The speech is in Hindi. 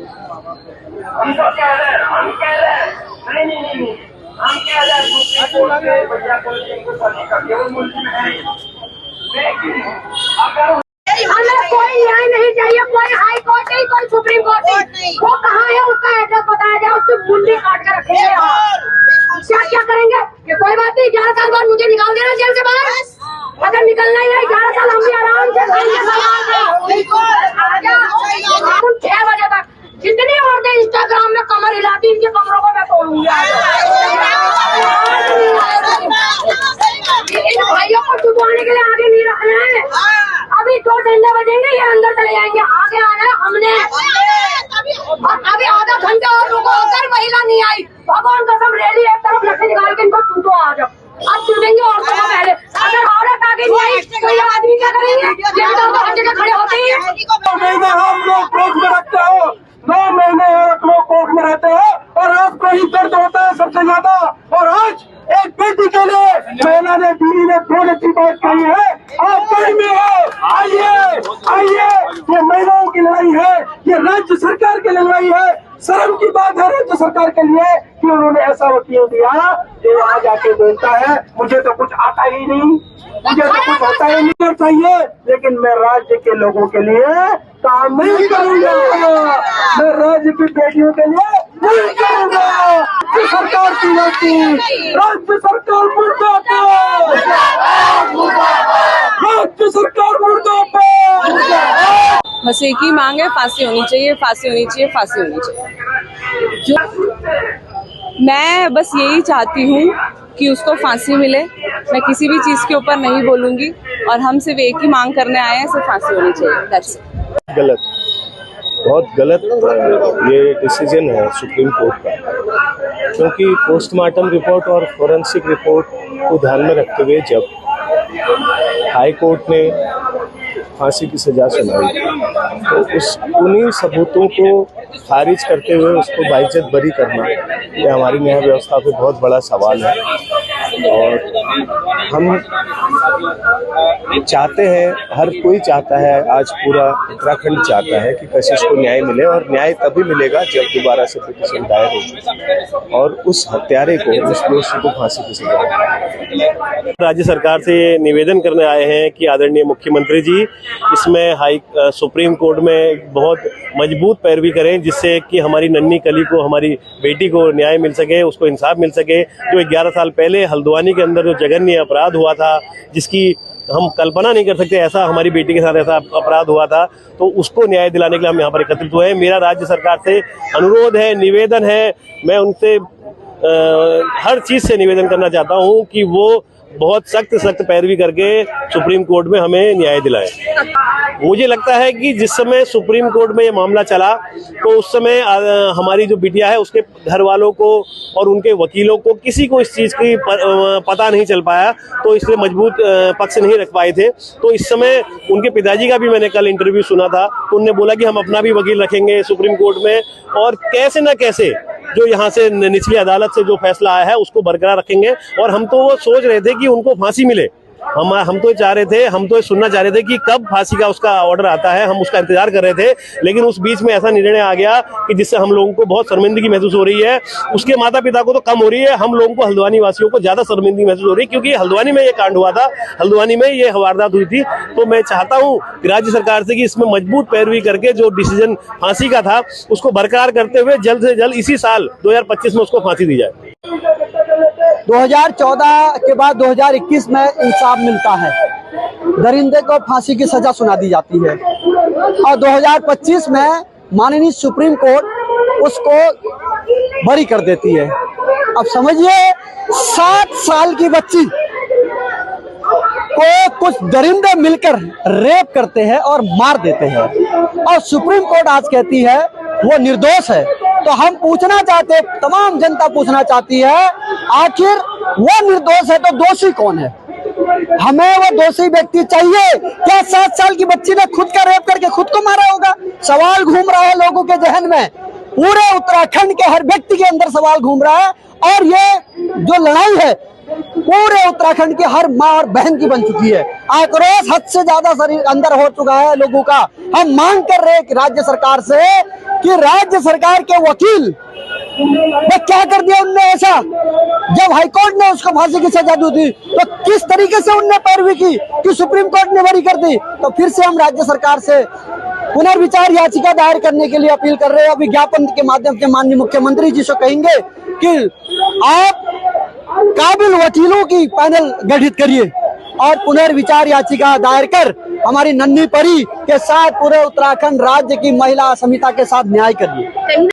हमको क्या है, हम कह रहे हैं नहीं, हम कह रहे हैं सुप्रीम कोर्ट से बढ़िया कोई इनको सभी का केवल मुल्जिम है, लेकिन अगर हमें कोई न्याय नहीं चाहिए, कोई हाई कोर्ट नहीं, कोई सुप्रीम कोर्ट नहीं, वो कहाँ है उसका एड्रेस बताया जाए, उसकी मुंडी काट कर रखेंगे। क्या करेंगे ये कोई बात नहीं, 11 साल बाद मुझे निकाल देना जेल से बाहर, अगर निकलना ही है 11 साल हम भी आराम से 6 बजे तक जितनी औरतें इंस्टाग्राम में कमर हिलाती इनके कमरों को मैं तोड़ूंगी। इन भाइयों को छुपवाने के लिए आगे नहीं रखना है, अभी 2 डंडे बजेंगे ये अंदर चले जाएंगे, आगे आना है हमने। अभी आधा घंटा और रुको, अगर महिला नहीं आई भगवान कसम रैली एक तरफ लकड़ी निकाल के इनको छूटो आ जाओ, अब छूटेंगे औरतों को पहले, अगर औरत आगे नहीं आई तो ये आदमी क्या करेंगे, ये तो हर जगह खड़े होते हैं। हम लोग कोर्ट में रखते हो, 9 महीने आप लोग कोर्ट में रहते हैं और आपको ही दर्द होता है सबसे ज्यादा। और आज एक बेटी के लिए महिला ने बीवी ने बहुत अच्छी बात कही है, आप कहीं में हो आइए, ये महिलाओं की लड़ाई है, ये राज्य सरकार की लड़ाई है। शर्म की बात है राज्य सरकार के लिए कि उन्होंने ऐसा वकील दिया जो आज आके बोलता है मुझे तो कुछ आता ही नहीं, मुझे तो कुछ आता ही नहीं चाहिए, लेकिन मैं राज्य के लोगों के लिए काम नहीं करूंगा, मैं राज्य की बेटियों के लिए नहीं करूंगा। राज्य सरकार की गलती, राज्य सरकार मुर्दाबाद, राज्य सरकार मुर्दाबाद। बस एक ही मांग है, फांसी होनी चाहिए, फांसी होनी चाहिए, फांसी होनी चाहिए। मैं बस यही चाहती हूँ कि उसको फांसी मिले, मैं किसी भी चीज़ के ऊपर नहीं बोलूँगी और हम सिर्फ एक ही मांग करने आए हैं, सिर्फ फांसी होनी चाहिए। That's it. गलत, बहुत गलत ये डिसीजन है सुप्रीम कोर्ट का, क्योंकि पोस्टमार्टम रिपोर्ट और फोरेंसिक रिपोर्ट को ध्यान में रखते हुए जब हाई कोर्ट ने फांसी की सजा सुनाई तो उन्हीं सबूतों को खारिज करते हुए उसको बाइज्जत बरी करना ये हमारी न्याय व्यवस्था पे बहुत बड़ा सवाल है। और हम चाहते हैं, हर कोई चाहता है, आज पूरा उत्तराखंड चाहता है कि कशिश को न्याय मिले, और न्याय तभी मिलेगा जब दोबारा से पिटीशन दायर होगी और उस हत्यारे को, उस दोषी को फांसी की सजा। राज्य सरकार से निवेदन करने आए हैं कि आदरणीय मुख्यमंत्री जी इसमें सुप्रीम कोर्ट में बहुत मजबूत पैरवी करें, जिससे कि हमारी नन्ही कली को, हमारी बेटी को न्याय मिल सके, उसको इंसाफ मिल सके। जो 11 साल पहले हल्द्वानी के अंदर जो जघन्य अपराध हुआ था, जिसकी हम कल्पना नहीं कर सकते, ऐसा हमारी बेटी के साथ ऐसा अपराध हुआ था, तो उसको न्याय दिलाने के लिए हम यहाँ पर एकत्रित हुए हैं। मेरा राज्य सरकार से अनुरोध है, निवेदन है, मैं उनसे हर चीज़ से निवेदन करना चाहता हूँ कि वो बहुत सख्त पैरवी करके सुप्रीम कोर्ट में हमें न्याय दिलाएं। मुझे लगता है कि जिस समय सुप्रीम कोर्ट में ये मामला चला तो उस समय हमारी जो बिटिया है उसके घर वालों को और उनके वकीलों को किसी को इस चीज़ की पता नहीं चल पाया, तो इसलिए मजबूत पक्ष नहीं रख पाए थे। तो इस समय उनके पिताजी का भी मैंने कल इंटरव्यू सुना था, तो उन्होंने बोला कि हम अपना भी वकील रखेंगे सुप्रीम कोर्ट में, और कैसे न कैसे जो यहाँ से निचली अदालत से जो फैसला आया है उसको बरकरार रखेंगे। और हम तो वो सोच रहे थे कि उनको फांसी मिले, हम तो चाह रहे थे, हम तो सुनना चाह रहे थे कि कब फांसी का उसका ऑर्डर आता है, हम उसका इंतजार कर रहे थे। लेकिन उस बीच में ऐसा निर्णय आ गया कि जिससे हम लोगों को बहुत शर्मिंदगी महसूस हो रही है। उसके माता पिता को तो कम हो रही है, हम लोगों को, हल्द्वानी वासियों को ज्यादा शर्मिंदगी महसूस हो रही है, क्योंकि हल्द्वानी में ये कांड हुआ था, हल्द्वानी में ये वारदात हुई थी। तो मैं चाहता हूँ कि राज्य सरकार से कि इसमें मजबूत पैरवी करके जो डिसीजन फांसी का था उसको बरकरार करते हुए जल्द से जल्द इसी साल 2025 में उसको फांसी दी जाए। 2014 के बाद 2021 में इंसाफ मिलता है, दरिंदे को फांसी की सजा सुना दी जाती है, और 2025 में माननीय सुप्रीम कोर्ट उसको बरी कर देती है। अब समझिए 7 साल की बच्ची को कुछ दरिंदे मिलकर रेप करते हैं और मार देते हैं, और सुप्रीम कोर्ट आज कहती है वो निर्दोष है। तो हम पूछना चाहते, तमाम जनता पूछना चाहती है, आखिर वो निर्दोष है तो दोषी कौन है? हमें वो दोषी व्यक्ति चाहिए। क्या 7 साल की बच्ची ने खुद का रेप करके खुद को मारा होगा? सवाल घूम रहा है लोगों के जहन में, पूरे उत्तराखंड के हर व्यक्ति के अंदर सवाल घूम रहा है, और ये जो लड़ाई है पूरे उत्तराखंड के हर माँ और बहन की बन चुकी है। आक्रोश हद से ज्यादा शरीर अंदर हो चुका है लोगों का। हम मांग कर रहे हैं कि राज्य सरकार से कि राज्य सरकार के वकील वो क्या कर दिया उनने ऐसा, जब हाईकोर्ट ने उसको फांसी की सजा दी तो किस तरीके से उनने पैरवी की कि सुप्रीम कोर्ट ने बरी कर दी। तो फिर से हम राज्य सरकार से पुनर्विचार याचिका दायर करने के लिए अपील कर रहे हैं। विज्ञापन के माध्यम से माननीय मुख्यमंत्री जी से कहेंगे कि आप काबिल वकीलों की पैनल गठित करिए और पुनर्विचार याचिका दायर कर हमारी नन्ही परी के साथ पूरे उत्तराखंड राज्य की महिला अस्मिता के साथ न्याय करिए।